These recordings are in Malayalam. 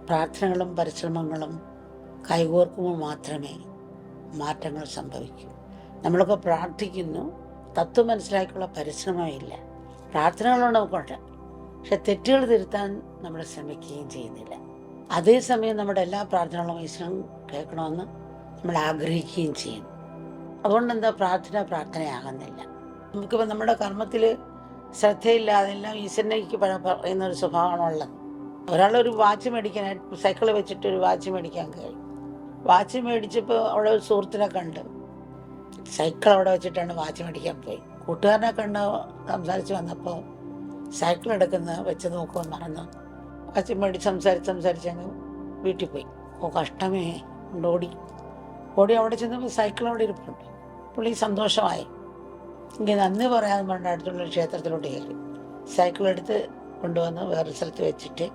പ്രാർത്ഥനകളും പരിശ്രമങ്ങളും കൈകോർക്കുമ്പോൾ മാത്രമേ മാറ്റങ്ങൾ സംഭവിക്കൂ. നമ്മളൊക്കെ പ്രാർത്ഥിക്കുന്നു, തത്വം മനസ്സിലാക്കിയുള്ള പരിശ്രമമില്ല. പ്രാർത്ഥനകളുണ്ട് നമുക്കുണ്ട്, പക്ഷെ തെറ്റുകൾ തിരുത്താൻ നമ്മൾ ശ്രമിക്കുകയും ചെയ്യുന്നില്ല. അതേസമയം നമ്മുടെ എല്ലാ പ്രാർത്ഥനകളും ഈശ്വരൻ കേൾക്കണമെന്ന് നമ്മൾ ആഗ്രഹിക്കുകയും ചെയ്യുന്നു. അതുകൊണ്ട് എന്താ പ്രാർത്ഥനയാകുന്നില്ല. നമുക്കിപ്പോൾ നമ്മുടെ കർമ്മത്തിൽ ശ്രദ്ധയില്ലാതെ എല്ലാം ഈശ്വരനേക്ക് പറയുന്നൊരു സ്വഭാവമാണുള്ളത്. ഒരാളൊരു വാച്ച് മേടിക്കാനായിട്ട് സൈക്കിൾ വെച്ചിട്ട് ഒരു വാച്ച് മേടിക്കാൻ കഴിയും. വാച്ച് മേടിച്ചപ്പോൾ അവിടെ ഒരു സുഹൃത്തിനെ കണ്ട് സൈക്കിൾ അവിടെ വെച്ചിട്ടാണ് വാച്ച് മേടിക്കാൻ പോയി. കൂട്ടുകാരനെ കണ്ട് സംസാരിച്ച് വന്നപ്പോൾ സൈക്കിൾ വെച്ച് നോക്കുമെന്ന് മറന്നു വാച്ച് മേടിച്ച് സംസാരിച്ചങ്ങ് വീട്ടിൽ പോയി. കഷ്ടമേ ഓടി അവിടെ ചെന്നപ്പോൾ സൈക്കിൾ അവിടെ ഇരിപ്പുണ്ട്. പുള്ളി സന്തോഷമായി. ഇങ്ങനെ നന്ദി പറയാൻ പറഞ്ഞ അടുത്തുള്ള ക്ഷേത്രത്തിലോട്ട് കയറി സൈക്കിൾ എടുത്ത് കൊണ്ടുവന്ന് വേറൊരു സ്ഥലത്ത് വെച്ചിട്ട്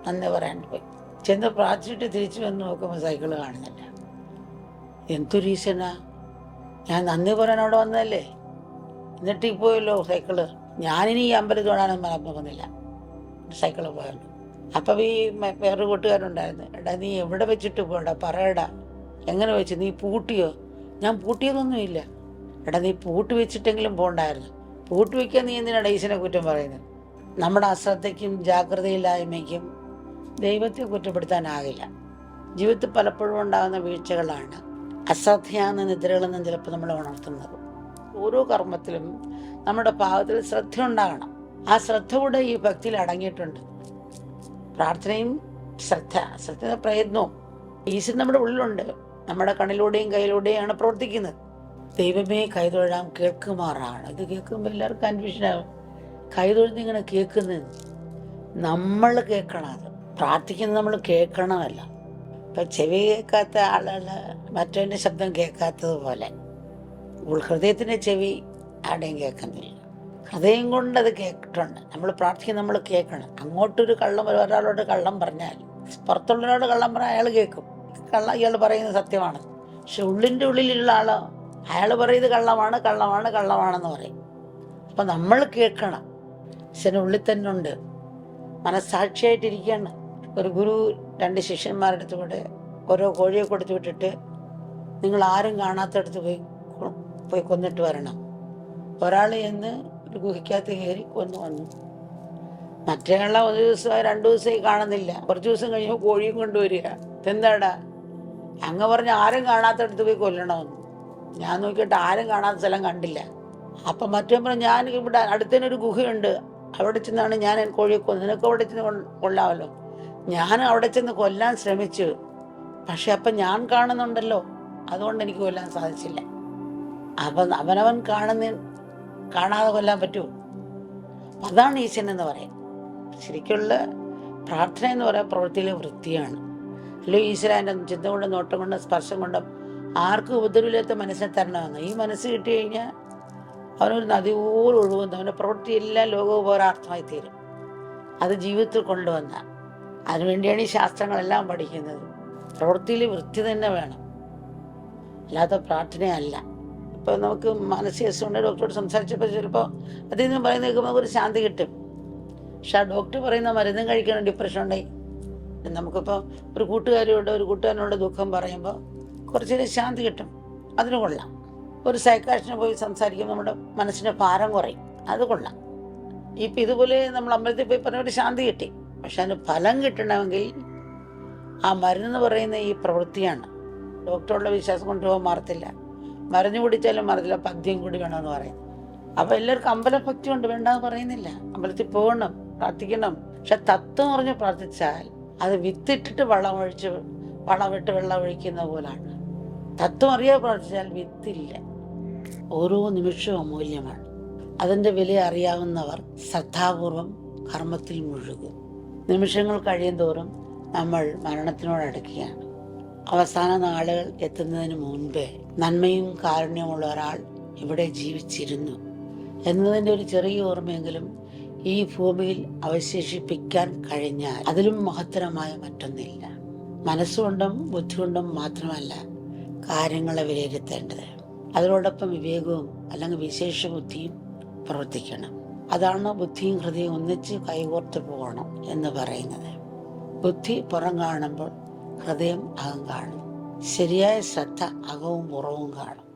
നന്ദി പറയാൻ പോയി. ചെന്ന് പ്രാർത്ഥിച്ചിട്ട് തിരിച്ചു വന്ന് നോക്കുമ്പോൾ സൈക്കിൾ കാണുന്നില്ല. എന്തൊരു ഈശ്വരനാ, ഞാൻ നന്ദി പറയാൻ അവിടെ വന്നതല്ലേ, എന്നിട്ട് പോയല്ലോ സൈക്കിള്. ഞാനിനി ഈ അമ്പലത്തിൽ തൊടാനൊന്നും പോകുന്നില്ല, സൈക്കിള് പോയല്ലോ. അപ്പം ഈ വേറൊരു കൂട്ടുകാരുണ്ടായിരുന്നു. എടാ നീ എവിടെ വെച്ചിട്ട് പോയടാ, പറയടാ, എങ്ങനെ വെച്ച്, നീ പൂട്ടിയോ? ഞാൻ പൂട്ടിയതൊന്നുമില്ല. എടാ നീ പൂട്ട് വെച്ചിട്ടെങ്കിലും പോകണ്ടായിരുന്നു. പൂട്ട് വയ്ക്കാൻ നീ എന്തിനാണ് ഈശ്വരനെ കുറ്റം പറയുന്നത്? നമ്മുടെ അശ്രദ്ധയ്ക്കും ജാഗ്രതയില്ലായ്മയ്ക്കും ദൈവത്തെ കുറ്റപ്പെടുത്താനാകില്ല. ജീവിതത്തിൽ പലപ്പോഴും ഉണ്ടാകുന്ന വീഴ്ചകളാണ് അശ്രദ്ധയാകുന്ന നിദ്രകളിൽ നിന്നും ചിലപ്പോൾ നമ്മൾ ഉണർത്തുന്നത്. ഓരോ കർമ്മത്തിലും നമ്മുടെ ഭാഗത്തിൽ ശ്രദ്ധ ഉണ്ടാകണം. ആ ശ്രദ്ധ കൂടെ ഈ ഭക്തിയിൽ അടങ്ങിയിട്ടുണ്ട്. പ്രാർത്ഥനയും ശ്രദ്ധ പ്രയത്നവും ഈശ്വരൻ നമ്മുടെ ഉള്ളിലുണ്ട്. നമ്മുടെ കണ്ണിലൂടെയും കയ്യിലൂടെയാണ് പ്രവർത്തിക്കുന്നത്. ദൈവമേ കൈതൊഴാം കേൾക്കുമാറാണ്. ഇത് കേൾക്കുമ്പോൾ എല്ലാവർക്കും കൺഫ്യൂഷനാകും. കൈതൊഴുന്ന് ഇങ്ങനെ കേൾക്കുന്നത് നമ്മൾ കേൾക്കണം. അത് പ്രാർത്ഥിക്കുന്നത് നമ്മൾ കേൾക്കണമല്ല. ഇപ്പം ചെവി കേൾക്കാത്ത ആളുകൾ മറ്റവൻ്റെ ശബ്ദം കേൾക്കാത്തതുപോലെ ഹൃദയത്തിൻ്റെ ചെവി ആരുടെയും കേൾക്കുന്നില്ല. ഹൃദയം കൊണ്ട് അത് കേട്ടിട്ടുണ്ട്. നമ്മൾ പ്രാർത്ഥിക്കുന്നത് നമ്മൾ കേൾക്കണം. അങ്ങോട്ടൊരു ഒരാളോട് കള്ളം പറഞ്ഞാൽ പുറത്തുള്ളവരോട് കള്ളം പറഞ്ഞാൽ അയാൾ കേൾക്കും. ഇയാൾ പറയുന്നത് സത്യമാണ്. പക്ഷെ ഉള്ളിൻ്റെ ഉള്ളിലുള്ള ആളോ അയാൾ പറയുന്നത് കള്ളമാണെന്ന് പറയും. അപ്പം നമ്മൾ കേൾക്കണം. ഈശ്വരൻ ഉള്ളിൽ തന്നെ ഉണ്ട്, മനസ്സാക്ഷിയായിട്ടിരിക്കുകയാണ്. ഒരു ഗുരു 2 ശിഷ്യന്മാരുടെ അടുത്ത് കൂടെ ഓരോ കോഴിയെ കൊടുത്തു വിട്ടിട്ട് നിങ്ങൾ ആരും കാണാത്തടത്ത് പോയി കൊന്നിട്ട് വരണം. ഒരാൾ ചെന്ന് ഒരു ഗുഹയ്ക്കകത്ത് കയറി കൊന്നു വന്നു. മറ്റേയാളെ 1 ദിവസം 2 ദിവസമായി കാണുന്നില്ല. കുറച്ച് ദിവസം കഴിയുമ്പോൾ കോഴിയും കൊണ്ടുവരിക. എന്താടാ അങ്ങ് പറഞ്ഞ് ആരും കാണാത്തടത്ത് പോയി കൊല്ലണമെന്ന്. ഞാൻ നോക്കിയിട്ട് ആരും കാണാത്ത സ്ഥലം കണ്ടില്ല. അപ്പം മറ്റേ പറഞ്ഞു ഞാൻ ഇവിടെ അടുത്തതിനൊരു ഗുഹയുണ്ട്, അവിടെ ചെന്നാണ് ഞാൻ കോഴിയെ കൊന്നത്. നിനക്ക് അവിടെ ചെന്ന് കൊള്ളാമല്ലോ. ഞാൻ അവിടെ ചെന്ന് കൊല്ലാൻ ശ്രമിച്ചു, പക്ഷെ അപ്പം ഞാൻ കാണുന്നുണ്ടല്ലോ, അതുകൊണ്ട് എനിക്ക് കൊല്ലാൻ സാധിച്ചില്ല. അപ്പം അവനവൻ കാണാതെ കൊല്ലാൻ പറ്റുമോ? അതാണ് ഈശ്വരൻ എന്ന് പറയാം. ശരിക്കുള്ള പ്രാർത്ഥന എന്ന് പറയാൻ പ്രവൃത്തിയിലെ വൃത്തിയാണ്. അല്ലെങ്കിൽ ഈശ്വരൻ്റെ ചിന്ത കൊണ്ടും നോട്ടം കൊണ്ടും സ്പർശം കൊണ്ടും ആർക്കും ഉപദ്രവമില്ലാത്ത മനസ്സിനെ തരണമെന്ന്. ഈ മനസ്സ് കിട്ടി കഴിഞ്ഞാൽ അവനൊരു നദി പോലെ ഒഴുകുന്നു. അവൻ്റെ പ്രവൃത്തിയെല്ലാം ലോകോപകാരാർത്ഥമായി തീരും. അത് ജീവിതത്തിൽ കൊണ്ടുവന്ന അതിനുവേണ്ടിയാണ് ഈ ശാസ്ത്രങ്ങളെല്ലാം പഠിക്കുന്നത്. പ്രവൃത്തിയിൽ വൃത്തി തന്നെ വേണം, അല്ലാത്ത പ്രാർത്ഥനയല്ല. ഇപ്പോൾ നമുക്ക് മാനസിക അസുഖമുണ്ട്, ഡോക്ടറോട് സംസാരിച്ചപ്പോൾ ചിലപ്പോൾ അതിൽ നിന്ന് പറയുന്ന കേൾക്കുമ്പോൾ ഒരു ശാന്തി കിട്ടും. പക്ഷെ ആ ഡോക്ടർ പറയുന്ന മരുന്നും കഴിക്കണം ഡിപ്രഷൻ ഉണ്ടായി. നമുക്കിപ്പോൾ ഒരു കൂട്ടുകാരനോട് ദുഃഖം പറയുമ്പോൾ കുറച്ചൊരു ശാന്തി കിട്ടും, അതിന് കൊള്ളാം. ഒരു സൈക്കാട്രിസ്റ്റിനെ പോയി സംസാരിക്കുമ്പോൾ നമ്മുടെ മനസ്സിൻ്റെ ഭാരം കുറയും, അത് കൊള്ളാം. ഇപ്പം ഇതുപോലെ നമ്മൾ അമ്പലത്തിൽ പോയി പറഞ്ഞ ഒരു ശാന്തി കിട്ടി. പക്ഷെ അതിന് ഫലം കിട്ടണമെങ്കിൽ ആ മരുന്നെന്ന് പറയുന്ന ഈ പ്രവൃത്തിയാണ്. ഡോക്ടറുടെ വിശ്വാസം കൊണ്ടുപോകാൻ മാറത്തില്ല, മരുന്ന് കുടിച്ചാലും മാറത്തില്ല, പദ്യം കൂടി വേണമെന്ന് പറയും. അപ്പോൾ എല്ലാവർക്കും അമ്പലഭക്തി കൊണ്ട് വേണ്ടെന്ന് പറയുന്നില്ല. അമ്പലത്തിൽ പോകണം, പ്രാർത്ഥിക്കണം. പക്ഷെ തത്വം പറഞ്ഞ് പ്രാർത്ഥിച്ചാൽ അത് വിത്തിട്ടിട്ട് വളമിട്ട് വെള്ളം ഒഴിക്കുന്ന പോലാണ്. തത്വം അറിയാതെ പ്രാർത്ഥിച്ചാൽ വിത്തില്ല. ഓരോ നിമിഷവും അമൂല്യമാണ്. അതിൻ്റെ വില അറിയാവുന്നവർ ശ്രദ്ധാപൂർവം കർമ്മത്തിൽ മുഴുകും. നിമിഷങ്ങൾ കഴിയും തോറും നമ്മൾ മരണത്തിനോടടുക്കുകയാണ്. അവസാന നാളുകൾ എത്തുന്നതിന് മുൻപേ നന്മയും കാരുണ്യമുള്ള ഒരാൾ ഇവിടെ ജീവിച്ചിരുന്നു എന്നതിൻ്റെ ഒരു ചെറിയ ഓർമ്മയെങ്കിലും ഈ ഭൂമിയിൽ അവശേഷിപ്പിക്കാൻ കഴിഞ്ഞാൽ അതിലും മഹത്തരമായ മറ്റൊന്നില്ല. മനസ്സുകൊണ്ടും ബുദ്ധി കൊണ്ടും മാത്രമല്ല കാര്യങ്ങളെ വിലയിരുത്തേണ്ടത്, അതിനോടൊപ്പം വിവേകവും അല്ലെങ്കിൽ വിശേഷ ബുദ്ധിയും പ്രവർത്തിക്കണം. അതാണ് ബുദ്ധിയും ഹൃദയവും ഒന്നിച്ച് കൈകോർത്ത് പോകണം എന്ന് പറയുന്നത്. ബുദ്ധി പുറം കാണുമ്പോൾ ഹൃദയം അകം കാണും. ശരിയായ ശ്രദ്ധ അകവും പുറവും കാണും.